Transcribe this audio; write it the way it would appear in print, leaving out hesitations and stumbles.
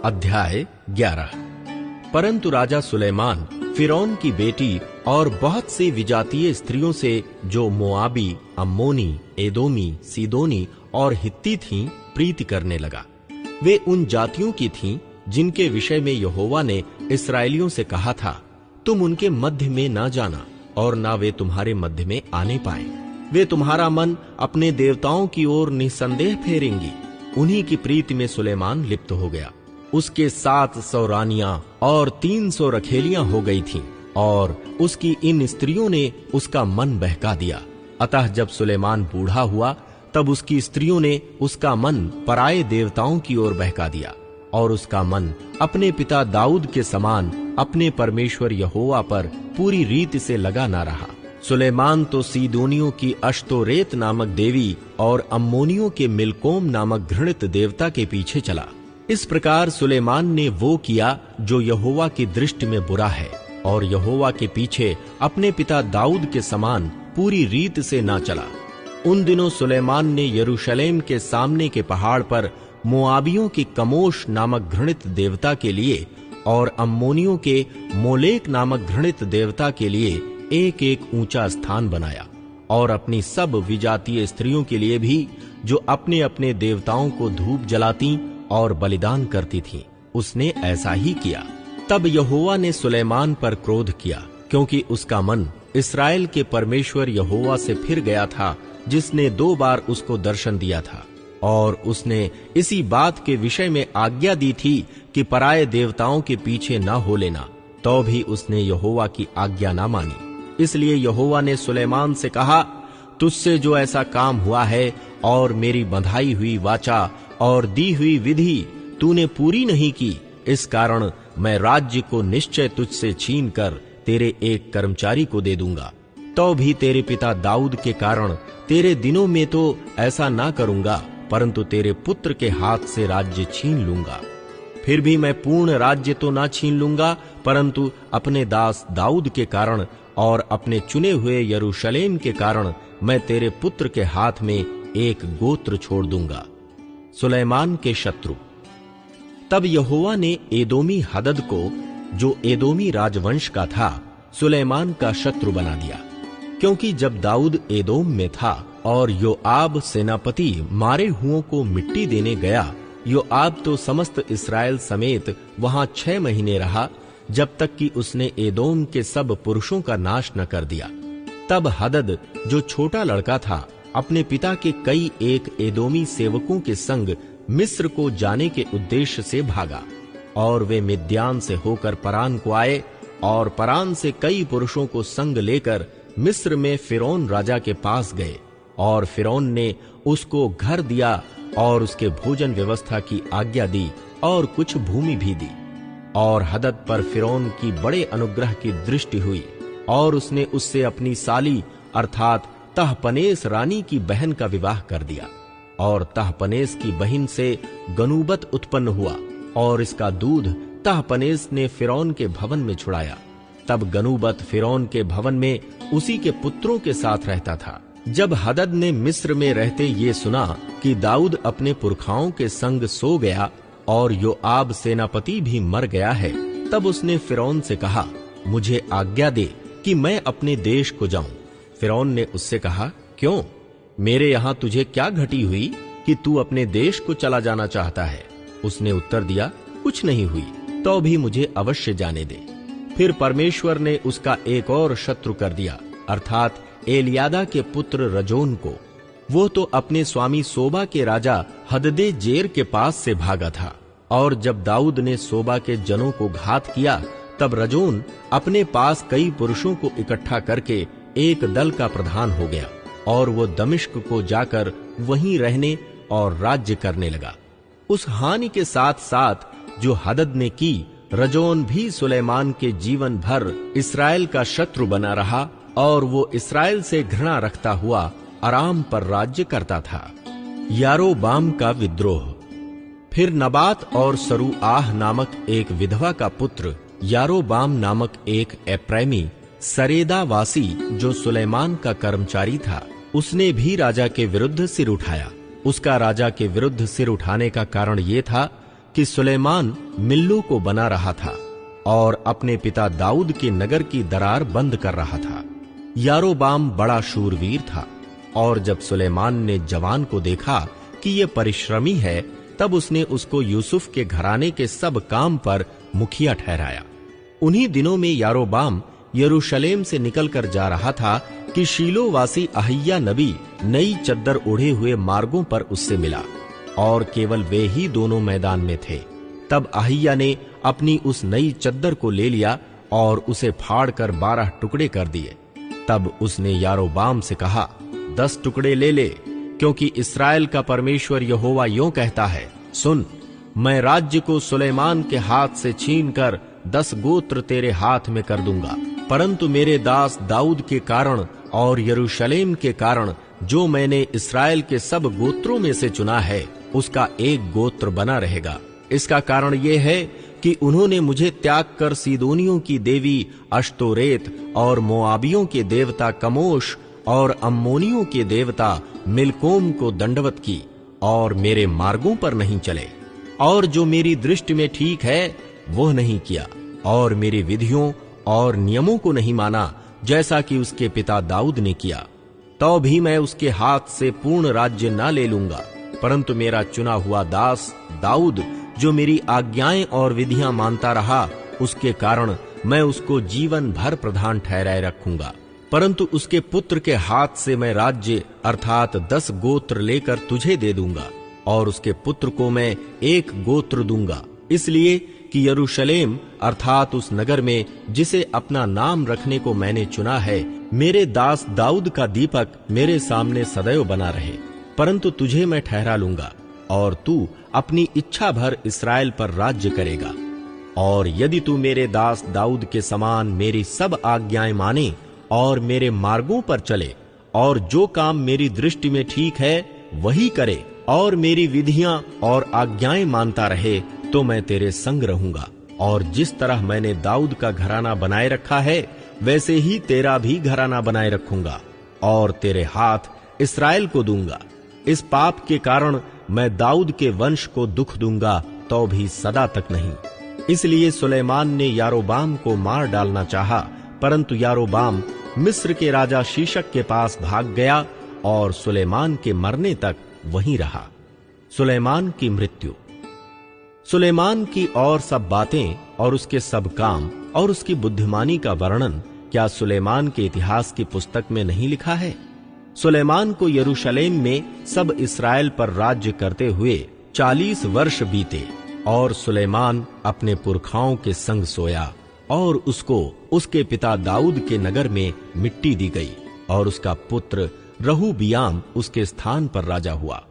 अध्याय 11। परंतु राजा सुलेमान फिरौन की बेटी और बहुत सी विजातीय स्त्रियों से जो मोआबी, अम्मोनी, एदोमी, सीदोनी और हित्ती थीं, प्रीति करने लगा। वे उन जातियों की थीं जिनके विषय में यहोवा ने इस्राएलियों से कहा था, तुम उनके मध्य में ना जाना और ना वे तुम्हारे मध्य में आने पाए। वे तुम्हारा मन अपने देवताओं की ओर निसंदेह फेरेंगी। उन्हीं की प्रीति में सुलेमान लिप्त हो गया। उसके 700 रानियां और 300 रखेलियां हो गई थीं और उसकी इन स्त्रियों ने उसका मन बहका दिया। अतः जब सुलेमान बूढ़ा हुआ तब उसकी स्त्रियों ने उसका मन पराये देवताओं की ओर बहका दिया और उसका मन अपने पिता दाऊद के समान अपने परमेश्वर यहोवा पर पूरी रीति से लगा ना रहा। सुलेमान तो सीदोनियों की अश्तोरेत नामक देवी और अम्मोनियों के मिलकोम नामक घृणित देवता के पीछे चला। इस प्रकार सुलेमान ने वो किया जो यहोवा की दृष्टि में बुरा है और यहोवा के पीछे अपने पिता दाऊद के समान पूरी रीत से ना चला। उन दिनों सुलेमान ने यरूशलेम के सामने के पहाड़ पर मोआबियों की कमोश नामक घृणित देवता के लिए और अम्मोनियों के मोलेक नामक घृणित देवता के लिए एक एक ऊंचा स्थान बनाया और अपनी सब विजातीय स्त्रियों के लिए भी, जो अपने अपने देवताओं को धूप जलाती और बलिदान करती थीं, उसने ऐसा ही किया। तब यहोवा ने सुलेमान पर क्रोध किया, क्योंकि उसका मन इस्राएल के परमेश्वर यहोवा से फिर गया था, जिसने 2 बार उसको दर्शन दिया था और उसने इसी बात के विषय में आज्ञा दी थी कि पराये देवताओं के पीछे न हो लेना। तो भी उसने यहोवा की आज्ञा न मानी। इसलिए यहोवा ने सुलेमान से कहा, तुझसे जो ऐसा काम हुआ है और मेरी बंधाई हुई वाचा और दी हुई विधि तूने पूरी नहीं की, इस कारण मैं राज्य को निश्चय तुझसे छीन कर तेरे एक कर्मचारी को दे दूंगा। तो भी तेरे पिता दाऊद के कारण तेरे दिनों में तो ऐसा ना करूंगा, परंतु तेरे पुत्र के हाथ से राज्य छीन लूंगा। फिर भी मैं पूर्ण राज्य तो ना छीन लूंगा, परंतु अपने दास दाऊद के कारण और अपने चुने हुए यरूशलेम के कारण मैं तेरे पुत्र के हाथ में एक गोत्र छोड़ दूंगा। सुलेमान के शत्रु। तब यहोवा ने एदोमी हदद को, जो एदोमी राजवंश का था, सुलेमान का शत्रु बना दिया। क्योंकि जब दाऊद एदोम में था और योआब सेनापति मारे हुओं को मिट्टी देने गया, योआब तो समस्त इस्राएल समेत वहां 6 महीने रहा, जब तक कि उसने एदोम के सब पुरुषों का नाश न कर दिया। तब हदद, जो छोटा लड़का था, अपने पिता के कई एक एदोमी सेवकों के संग मिस्र को जाने के उद्देश्य से भागा और वे मिद्यान से होकर परान को आए और परान से कई पुरुषों को संग लेकर मिस्र में फिरौन राजा के पास गए और फिरौन ने उसको घर दिया और उसके भोजन व्यवस्था की आज्ञा दी और कुछ भूमि भी दी। और हदद पर फिरौन की बड़े अनुग्रह की दृष्टि हुई और उसने उससे अपनी साली अर्थात तहपनेस रानी की बहन का विवाह कर दिया। और तहपनेस की बहन से गनूबत उत्पन्न हुआ और इसका दूध तहपनेस ने फिरौन के भवन में छुड़ाया। तब गनूबत फिरौन के भवन में उसी के पुत्रों के साथ रहता था। जब हदद ने मिस्र में रहते ये सुना कि दाऊद अपने पुरखाओं के संग सो गया और योआब सेनापति भी मर गया है, तब उसने फिरौन से कहा, मुझे आज्ञा दे कि मैं अपने देश को जाऊं। फिरौन ने उससे कहा, क्यों? मेरे यहां तुझे क्या घटी हुई कि तू अपने देश को चला जाना चाहता है? उसने उत्तर दिया, कुछ नहीं हुई, तो भी मुझे अवश्य जाने दे। फिर परमेश्वर ने उसका एक और शत्रु कर दिया, अर्थात एलियादा के पुत्र रजोन को। वो तो अपने स्वामी सोबा के राजा हददे जेर के पास से भागा था। और जब दाऊद ने सोबा के जनों को घात किया, तब रजोन अपने पास कई पुरुषों को इकट्ठा करके एक दल का प्रधान हो गया और वो दमिश्क को जाकर वहीं रहने और राज्य करने लगा। उस हानि के साथ साथ जो हदद ने की, रजोन भी सुलेमान के जीवन भर इस्राएल का शत्रु बना रहा और वो इस्राएल से घृणा रखता हुआ अराम पर राज्य करता था। यारोबाम का विद्रोह। फिर नबात और सरूआह नामक एक विधवा का पुत्र यारोबाम नामक एक एप्रैमी सरेदावासी, जो सुलेमान का कर्मचारी था, उसने भी राजा के विरुद्ध सिर उठाया। उसका राजा के विरुद्ध सिर उठाने का कारण ये था कि सुलेमान मिल्लो को बना रहा था और अपने पिता दाऊद के नगर की दरार बंद कर रहा था। यारोबाम बड़ा शूरवीर था, और जब सुलेमान ने जवान को देखा कि यह परिश्रमी है, तब उसने उसको यूसुफ के घराने के सब काम पर मुखिया ठहराया। उन्हीं दिनों में यारोबाम यरूशलेम से निकलकर जा रहा था कि शीलोवासी अहिय्या नबी नई चद्दर ओढ़े हुए मार्गों पर उससे मिला, और केवल वे ही दोनों मैदान में थे। तब अहिय्या ने अपनी उस नई चद्दर को ले लिया और उसे फाड़कर 12 टुकड़े कर दिए। तब उसने यारोबाम से कहा, 10 टुकड़े ले ले, क्योंकि इस्राएल का परमेश्वर यहोवा यों कहता है, सुन, मैं राज्य को सुलेमान के हाथ से छीनकर 10 गोत्र तेरे हाथ में कर दूंगा, परंतु मेरे दास दाऊद के कारण और यरूशलेम के कारण जो मैंने इस्राएल के सब गोत्रों में से चुना है, उसका एक गोत्र बना रहेगा। इसका कारण यह है कि उन्होंने मुझे त्याग कर सीदोनियों की देवी अश्तोरेत और मोआबियों के देवता कमोश और अम्मोनियों के देवता मिलकोम को दंडवत की, और मेरे मार्गों पर नहीं चले, और जो मेरी दृष्टि में ठीक है वह नहीं किया, और मेरी विधियों और नियमों को नहीं माना, जैसा कि उसके पिता दाऊद ने किया। तो भी मैं उसके हाथ से पूर्ण राज्य न ले लूंगा, परंतु मेरा चुना हुआ दास दाऊद जो मेरी आज्ञाएं और विधियां मानता रहा, उसके कारण मैं उसको जीवन भर प्रधान ठहराए रखूंगा। परंतु उसके पुत्र के हाथ से मैं राज्य अर्थात 10 गोत्र लेकर तुझे दे दूंगा, और उसके पुत्र को मैं 1 गोत्र दूंगा, इसलिए कि यरूशलेम अर्थात उस नगर में जिसे अपना नाम रखने को मैंने चुना है, मेरे दास दाऊद का दीपक मेरे सामने सदैव बना रहे। परंतु तुझे मैं ठहरा लूंगा, और तू अपनी इच्छा भर इस्राएल पर राज्य करेगा। और यदि तू मेरे दास दाऊद के समान मेरी सब आज्ञाएं माने और मेरे मार्गों पर चले, और जो काम मेरी दृष्टि में ठीक है वही करे, और मेरी विधियां और आज्ञाएं मानता रहे, तो मैं तेरे संग रहूंगा, और जिस तरह मैंने दाऊद का घराना बनाए रखा है, वैसे ही तेरा भी घराना बनाए रखूंगा, और तेरे हाथ इस्राएल को दूंगा। इस पाप के कारण मैं दाऊद के वंश को दुख दूंगा, तो भी सदा तक नहीं। इसलिए सुलेमान ने यारोबाम को मार डालना चाहा, परंतु यारोबाम मिस्र के राजा शीशक के पास भाग गया और सुलेमान के मरने तक वहीं रहा। सुलेमान की मृत्यु। सुलेमान की और सब बातें और उसके सब काम और उसकी बुद्धिमानी का वर्णन क्या सुलेमान के इतिहास की पुस्तक में नहीं लिखा है? सुलेमान को यरूशलेम में सब इस्राएल पर राज्य करते हुए 40 वर्ष बीते, और सुलेमान अपने पुरखाओं के संग सोया, और उसको उसके पिता दाऊद के नगर में मिट्टी दी गई, और उसका पुत्र रहूबियाम उसके स्थान पर राजा हुआ।